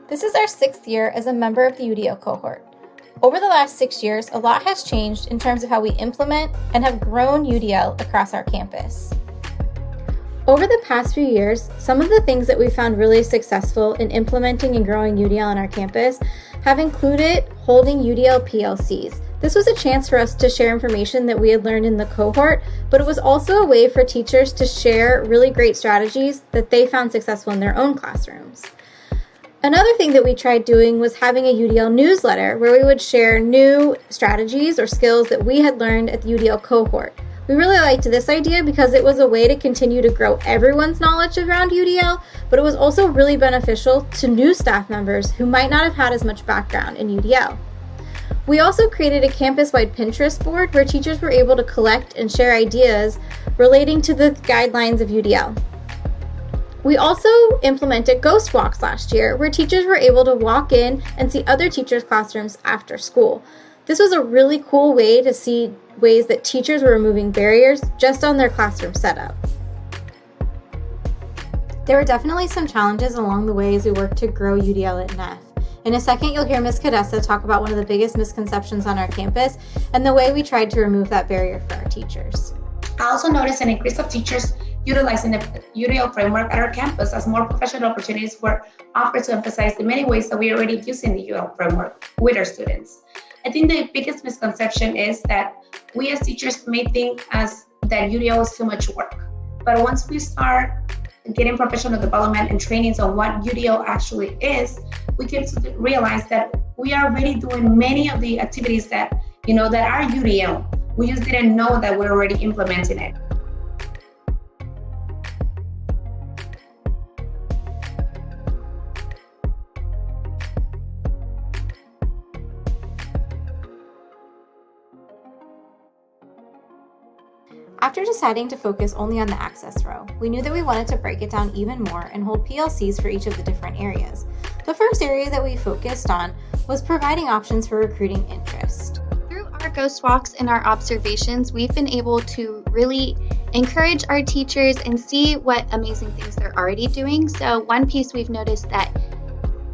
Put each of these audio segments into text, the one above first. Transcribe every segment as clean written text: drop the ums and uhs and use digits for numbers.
This is our 6th year as a member of the UDO cohort. Over the last 6 years, a lot has changed in terms of how we implement and have grown UDL across our campus. Over the past few years, some of the things that we found really successful in implementing and growing UDL on our campus have included holding UDL PLCs. This was a chance for us to share information that we had learned in the cohort, but it was also a way for teachers to share really great strategies that they found successful in their own classrooms. Another thing that we tried doing was having a UDL newsletter where we would share new strategies or skills that we had learned at the UDL cohort. We really liked this idea because it was a way to continue to grow everyone's knowledge around UDL, but it was also really beneficial to new staff members who might not have had as much background in UDL. We also created a campus-wide Pinterest board where teachers were able to collect and share ideas relating to the guidelines of UDL. We also implemented ghost walks last year, where teachers were able to walk in and see other teachers' classrooms after school. This was a really cool way to see ways that teachers were removing barriers just on their classroom setup. There were definitely some challenges along the way as we worked to grow UDL at Neff. In a second, you'll hear Ms. Cadessa talk about one of the biggest misconceptions on our campus and the way we tried to remove that barrier for our teachers. I also noticed an increase of teachers utilizing the UDL framework at our campus as more professional opportunities were offered to emphasize the many ways that we are already using the UDL framework with our students. I think the biggest misconception is that we as teachers may think as that UDL is too much work. But once we start getting professional development and trainings on what UDL actually is, we get to realize that we are already doing many of the activities that are UDL. We just didn't know that we're already implementing it. After deciding to focus only on the access row, we knew that we wanted to break it down even more and hold PLCs for each of the different areas. The first area that we focused on was providing options for recruiting interest. Through our ghost walks and our observations, we've been able to really encourage our teachers and see what amazing things they're already doing. So one piece we've noticed that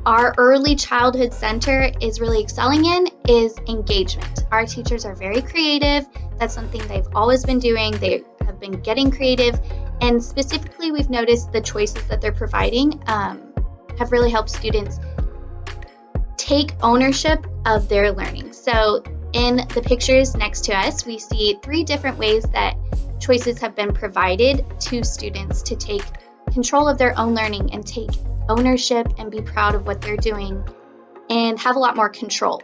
our early childhood center is really excelling in is engagement. Our teachers are very creative. That's something they've always been doing. They have been getting creative. And specifically, we've noticed the choices that they're providing have really helped students take ownership of their learning. So in the pictures next to us, we see 3 different ways that choices have been provided to students to take control of their own learning and take ownership and be proud of what they're doing and have a lot more control.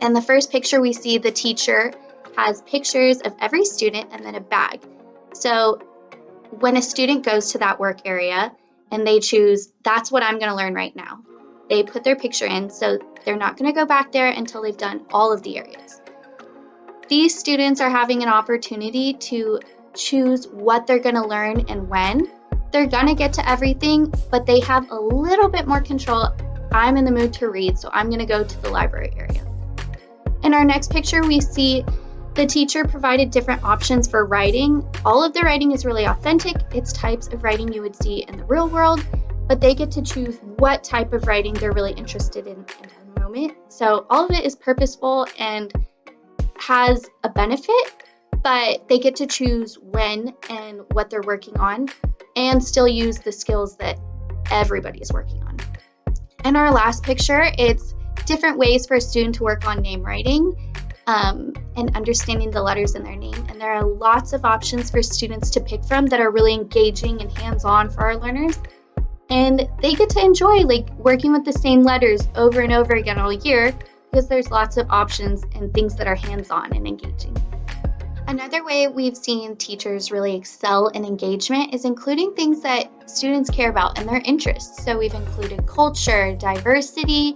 In the first picture, we see the teacher has pictures of every student and then a bag. So when a student goes to that work area and they choose, that's what I'm going to learn right now, they put their picture in, so they're not going to go back there until they've done all of the areas. These students are having an opportunity to choose what they're going to learn and when. They're going to get to everything, but they have a little bit more control. I'm in the mood to read, so I'm going to go to the library area. In our next picture, we see the teacher provided different options for writing. All of the writing is really authentic. It's types of writing you would see in the real world, but they get to choose what type of writing they're really interested in the moment. So all of it is purposeful and has a benefit, but they get to choose when and what they're working on and still use the skills that everybody is working on. In our last picture, it's different ways for a student to work on name writing and understanding the letters in their name. And there are lots of options for students to pick from that are really engaging and hands-on for our learners. And they get to enjoy working with the same letters over and over again all year because there's lots of options and things that are hands-on and engaging. Another way we've seen teachers really excel in engagement is including things that students care about and their interests. So we've included culture, diversity,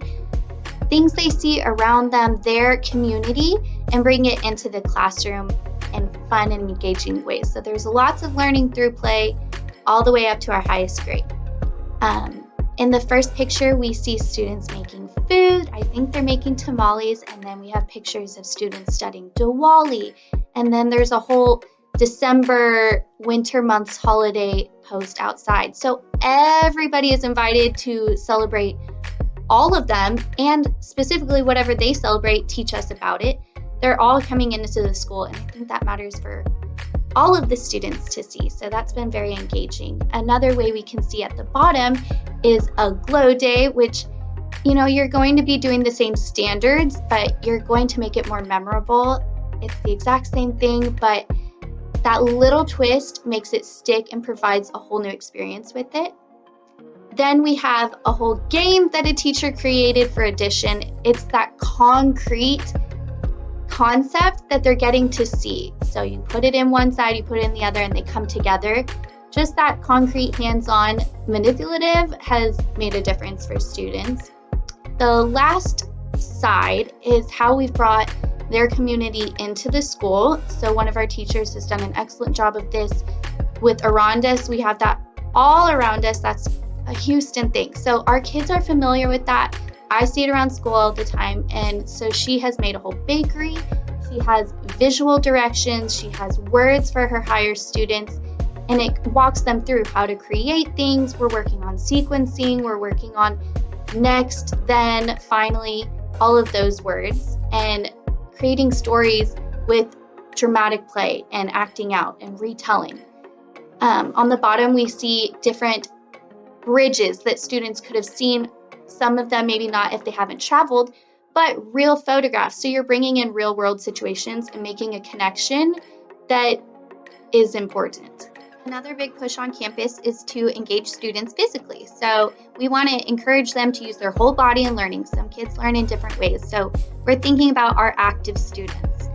things they see around them, their community, and bring it into the classroom in fun and engaging ways. So there's lots of learning through play all the way up to our highest grade. In the first picture, we see students making food. I think they're making tamales, and then we have pictures of students studying Diwali, and then there's a whole December winter months holiday post outside. So everybody is invited to celebrate all of them, and specifically whatever they celebrate, teach us about it. They're all coming into the school, and I think that matters for all of the students to see. So that's been very engaging. Another way we can see at the bottom is a glow day, which, you know, you're going to be doing the same standards, but you're going to make it more memorable. It's the exact same thing, but that little twist makes it stick and provides a whole new experience with it. Then we have a whole game that a teacher created for addition. It's that concrete concept that they're getting to see. So you put it in one side, you put it in the other, and they come together. Just that concrete, hands-on, manipulative has made a difference for students. The last side is how we've brought their community into the school. So one of our teachers has done an excellent job of this with around us. We have that all around us. That's a Houston thing. So our kids are familiar with that. I see it around school all the time. And so she has made a whole bakery. She has visual directions. She has words for her higher students. And it walks them through how to create things. We're working on sequencing. We're working on next, then, finally, all of those words. And creating stories with dramatic play and acting out and retelling. On the bottom, we see different bridges that students could have seen. Some of them maybe not if they haven't traveled, but real photographs. So you're bringing in real world situations and making a connection that is important. Another big push on campus is to engage students physically. So we want to encourage them to use their whole body in learning. Some kids learn in different ways. So we're thinking about our active students.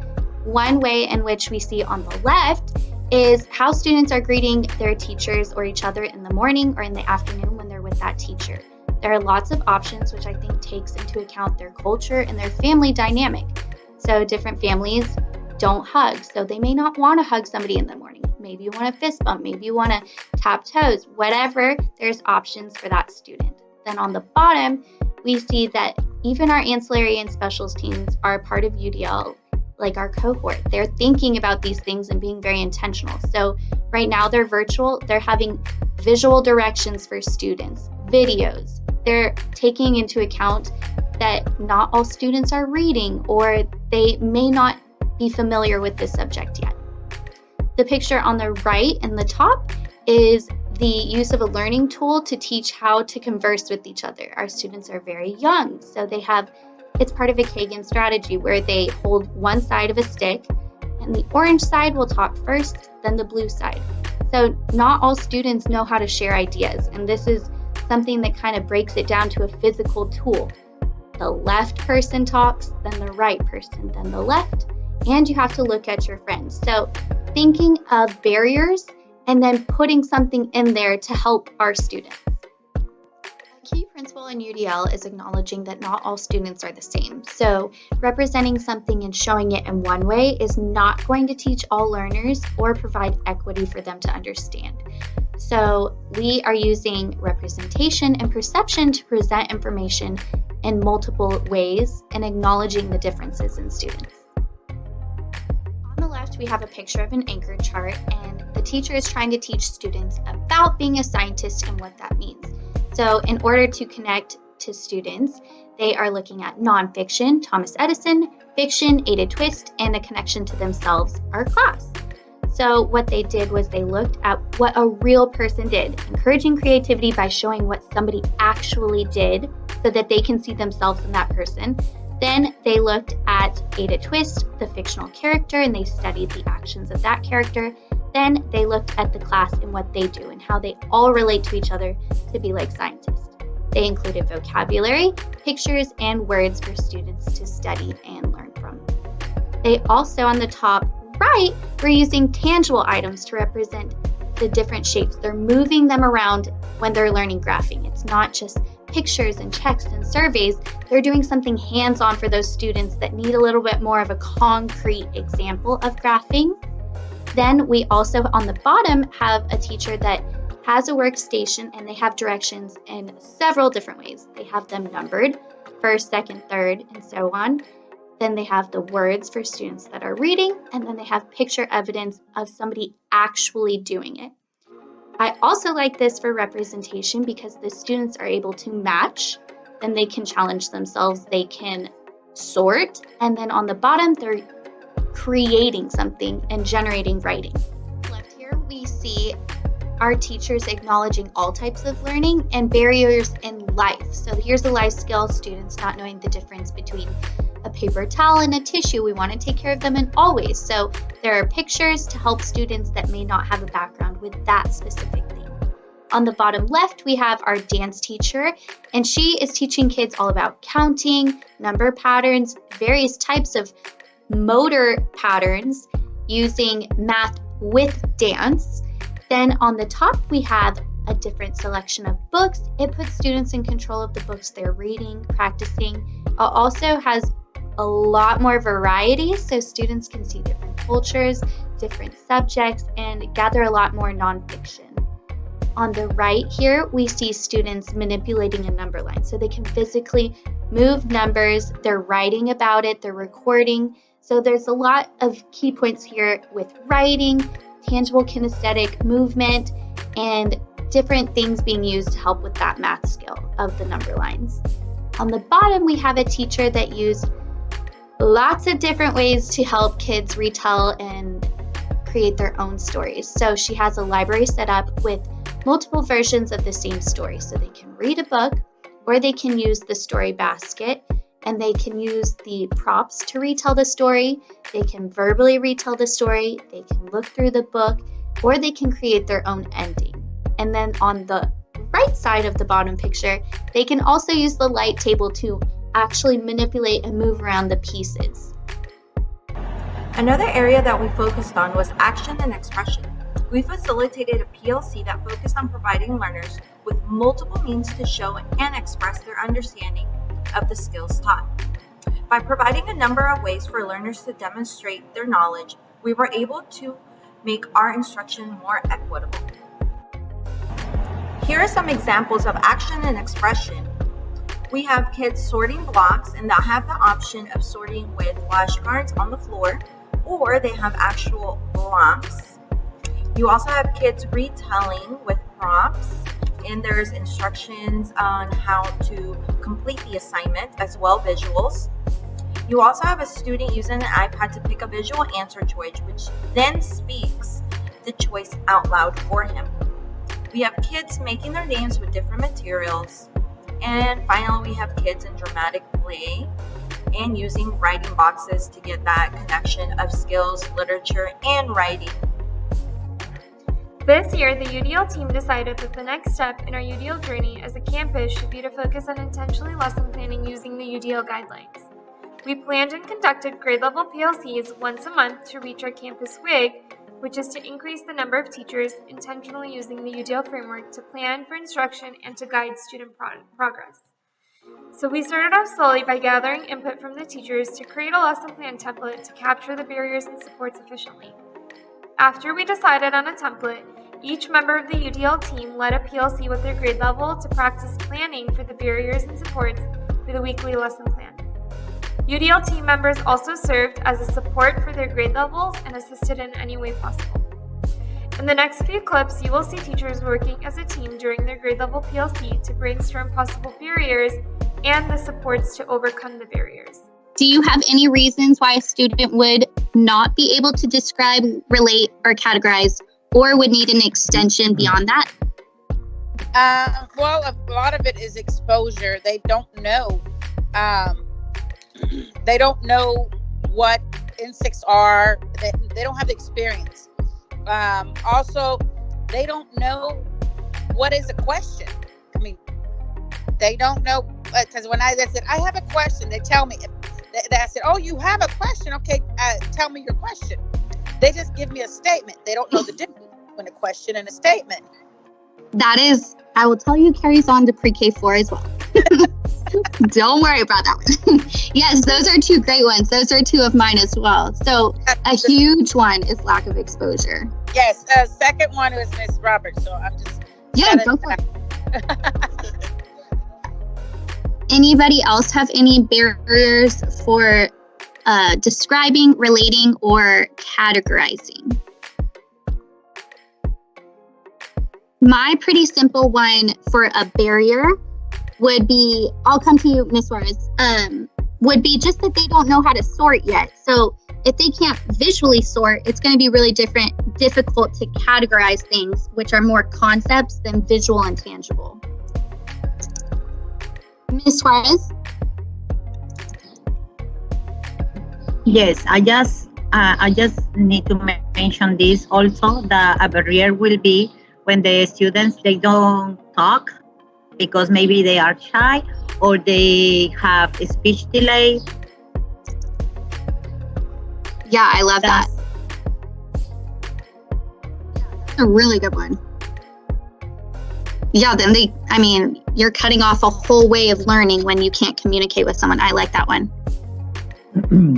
One way in which we see on the left is how students are greeting their teachers or each other in the morning or in the afternoon when they're with that teacher. There are lots of options, which I think takes into account their culture and their family dynamic. So different families don't hug, so they may not want to hug somebody in the morning. Maybe you want to fist bump, maybe you want to tap toes, whatever, there's options for that student. Then on the bottom, we see that even our ancillary and specials teams are a part of UDL, like our cohort. They're thinking about these things and being very intentional. So right now they're virtual, they're having visual directions for students, videos. They're taking into account that not all students are reading or they may not be familiar with this subject yet. The picture on the right and the top is the use of a learning tool to teach how to converse with each other. Our students are very young, so it's part of a Kagan strategy where they hold one side of a stick and the orange side will talk first, then the blue side. So not all students know how to share ideas, and this is something that kind of breaks it down to a physical tool. The left person talks, then the right person, then the left, and you have to look at your friends. So thinking of barriers and then putting something in there to help our students. A key principle in UDL is acknowledging that not all students are the same. So representing something and showing it in one way is not going to teach all learners or provide equity for them to understand. So we are using representation and perception to present information in multiple ways and acknowledging the differences in students. On the left, we have a picture of an anchor chart, and the teacher is trying to teach students about being a scientist and what that means. So in order to connect to students, they are looking at nonfiction, Thomas Edison, fiction, Ada Twist, and a connection to themselves, our class. So what they did was they looked at what a real person did, encouraging creativity by showing what somebody actually did so that they can see themselves in that person. Then they looked at Ada Twist, the fictional character, and they studied the actions of that character. Then they looked at the class and what they do and how they all relate to each other to be like scientists. They included vocabulary, pictures, and words for students to study and learn from. They also, on the top right, were using tangible items to represent the different shapes. They're moving them around when they're learning graphing. It's not just pictures and checks and surveys. They're doing something hands-on for those students that need a little bit more of a concrete example of graphing. Then we also, on the bottom, have a teacher that has a workstation and they have directions in several different ways. They have them numbered, first, second, third, and so on. Then they have the words for students that are reading, and then they have picture evidence of somebody actually doing it. I also like this for representation because the students are able to match then they can challenge themselves, they can sort, and then on the bottom, they're creating something and generating writing. Left here, we see our teachers acknowledging all types of learning and barriers in life. So here's a life skill, students not knowing the difference between a paper towel and a tissue. We want to take care of them in all ways. So there are pictures to help students that may not have a background with that specific thing. On the bottom left, we have our dance teacher, and she is teaching kids all about counting, number patterns, various types of motor patterns using math with dance. Then on the top, we have a different selection of books. It puts students in control of the books they're reading, practicing. It also has a lot more variety, so students can see different cultures, different subjects, and gather a lot more nonfiction. On the right here, we see students manipulating a number line. So they can physically move numbers, they're writing about it, they're recording. So there's a lot of key points here with writing, tangible kinesthetic movement, and different things being used to help with that math skill of the number lines. On the bottom, we have a teacher that used lots of different ways to help kids retell and create their own stories. So she has a library set up with multiple versions of the same story. So they can read a book, or they can use the story basket, and they can use the props to retell the story. They can verbally retell the story, they can look through the book, or they can create their own ending. And then on the right side of the bottom picture, they can also use the light table to actually manipulate and move around the pieces. Another area that we focused on was action and expression. We facilitated a PLC that focused on providing learners with multiple means to show and express their understanding of the skills taught. By providing a number of ways for learners to demonstrate their knowledge, we were able to make our instruction more equitable. Here are some examples of action and expression. We have kids sorting blocks, and they'll have the option of sorting with flashcards on the floor, or they have actual blocks. You also have kids retelling with prompts, and there's instructions on how to complete the assignment, as well visuals. You also have a student using an iPad to pick a visual answer choice, which then speaks the choice out loud for him. We have kids making their names with different materials. And finally, we have kids in dramatic play and using writing boxes to get that connection of skills, literature, and writing. This year, the UDL team decided that the next step in our UDL journey as a campus should be to focus on intentionally lesson planning using the UDL guidelines. We planned and conducted grade level PLCs once a month to reach our campus WIG, which is to increase the number of teachers intentionally using the UDL framework to plan for instruction and to guide student progress. So we started off slowly by gathering input from the teachers to create a lesson plan template to capture the barriers and supports efficiently. After we decided on a template, each member of the UDL team led a PLC with their grade level to practice planning for the barriers and supports for the weekly lesson plan. UDL team members also served as a support for their grade levels and assisted in any way possible. In the next few clips, you will see teachers working as a team during their grade level PLC to brainstorm possible barriers and the supports to overcome the barriers. Do you have any reasons why a student would not be able to describe, relate, or categorize, or would need an extension beyond that? Well, a lot of it is exposure. They don't know. They don't know what insects are. They don't have the experience. Also, they don't know what is a question. I mean, they don't know, because when they said, I have a question, they tell me, I said, oh, you have a question? Okay, tell me your question. They just give me a statement. They don't know the difference between a question and a statement. That is, I will tell you, carries on to pre-K4 as well. Don't worry about that one. Yes, those are two great ones. Those are two of mine as well. So a huge one is lack of exposure. Yes, second one was Miss Roberts. So I'm just... Yeah, go for it. Anybody else have any barriers for describing, relating, or categorizing? My pretty simple one for a barrier would be, I'll come to you, Ms. Suarez, would be just that they don't know how to sort yet. So if they can't visually sort, it's going to be really difficult to categorize things, which are more concepts than visual and tangible. Ms. Suarez? Yes, I just need to mention this also, that a barrier will be when the students, they don't talk because maybe they are shy or they have a speech delay. Yeah, I love that. That's a really good one. Yeah, then you're cutting off a whole way of learning when you can't communicate with someone. I like that one.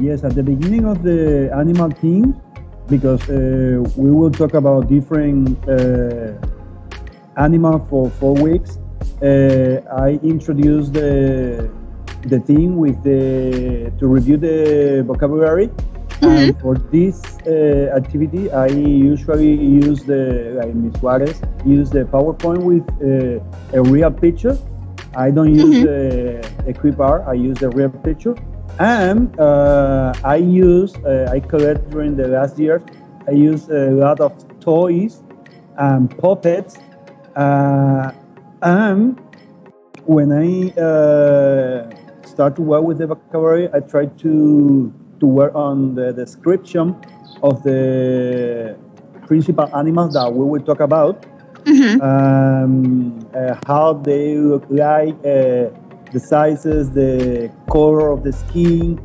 Yes, at the beginning of the animal thing, because we will talk about different animals for 4 weeks, I introduced the team with to review the vocabulary. And for this activity, I usually use like Ms. Juarez, use the PowerPoint with a real picture. I don't use a clip art, I use the real picture. And I collect during the last year, I use a lot of toys and puppets. And when I start to work with the vocabulary, I try to work on the description of the principal animals that we will talk about, how they look like, the sizes, the color of the skin.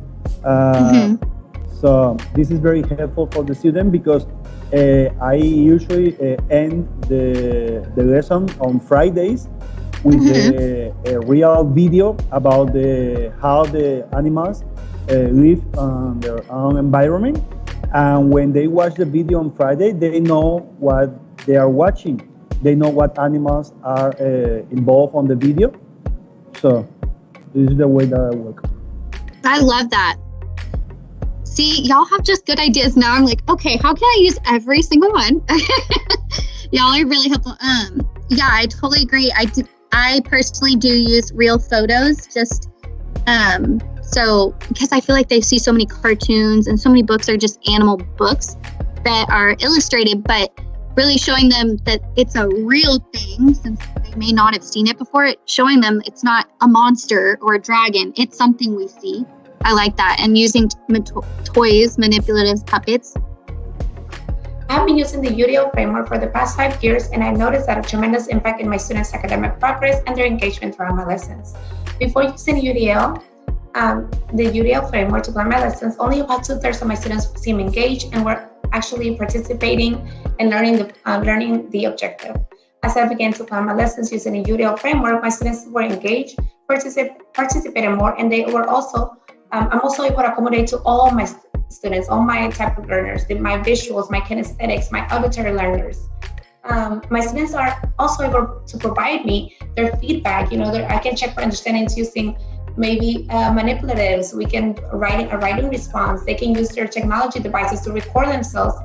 So this is very helpful for the student because I usually end the lesson on Fridays with a real video about how the animals live on their own environment. And when they watch the video on Friday, they know what they are watching. They know what animals are involved on the video. So this is the way that I work. I love that. See, y'all have just good ideas. Now I'm like, okay, how can I use every single one? Y'all are really helpful. Yeah, I totally agree. I personally do use real photos, just so because I feel like they see so many cartoons and so many books are just animal books that are illustrated, but really showing them that it's a real thing, since they may not have seen it before, showing them it's not a monster or a dragon, it's something we see. I like that. And using toys, manipulative puppets. I've been using the UDL framework for the past 5 years, and I've noticed that a tremendous impact in my students' academic progress and their engagement throughout my lessons. Before using UDL, the UDL framework to plan my lessons, only about 2/3 of my students seemed engaged and were actually participating and learning the objective. As I began to plan my lessons using the UDL framework, my students were engaged, participated more, and they were also I'm also able to accommodate to all my students, all my type of learners, my visuals, my kinesthetics, my auditory learners. My students are also able to provide me their feedback. I can check for understandings using maybe manipulatives. We can write a writing response. They can use their technology devices to record themselves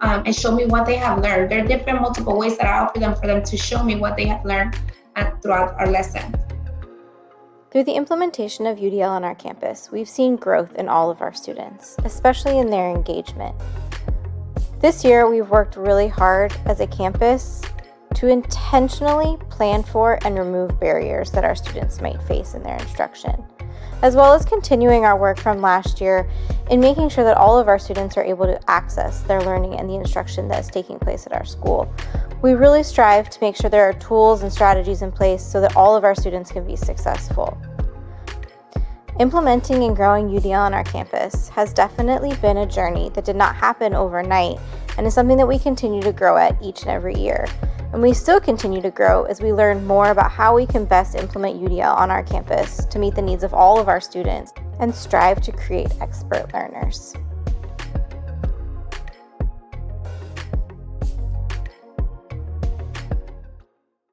and show me what they have learned. There are different multiple ways that I offer them for them to show me what they have learned throughout our lesson. Through the implementation of UDL on our campus, we've seen growth in all of our students, especially in their engagement. This year, we've worked really hard as a campus to intentionally plan for and remove barriers that our students might face in their instruction, as well as continuing our work from last year in making sure that all of our students are able to access their learning and the instruction that is taking place at our school. We really strive to make sure there are tools and strategies in place so that all of our students can be successful. Implementing and growing UDL on our campus has definitely been a journey that did not happen overnight and is something that we continue to grow at each and every year. And we still continue to grow as we learn more about how we can best implement UDL on our campus to meet the needs of all of our students and strive to create expert learners.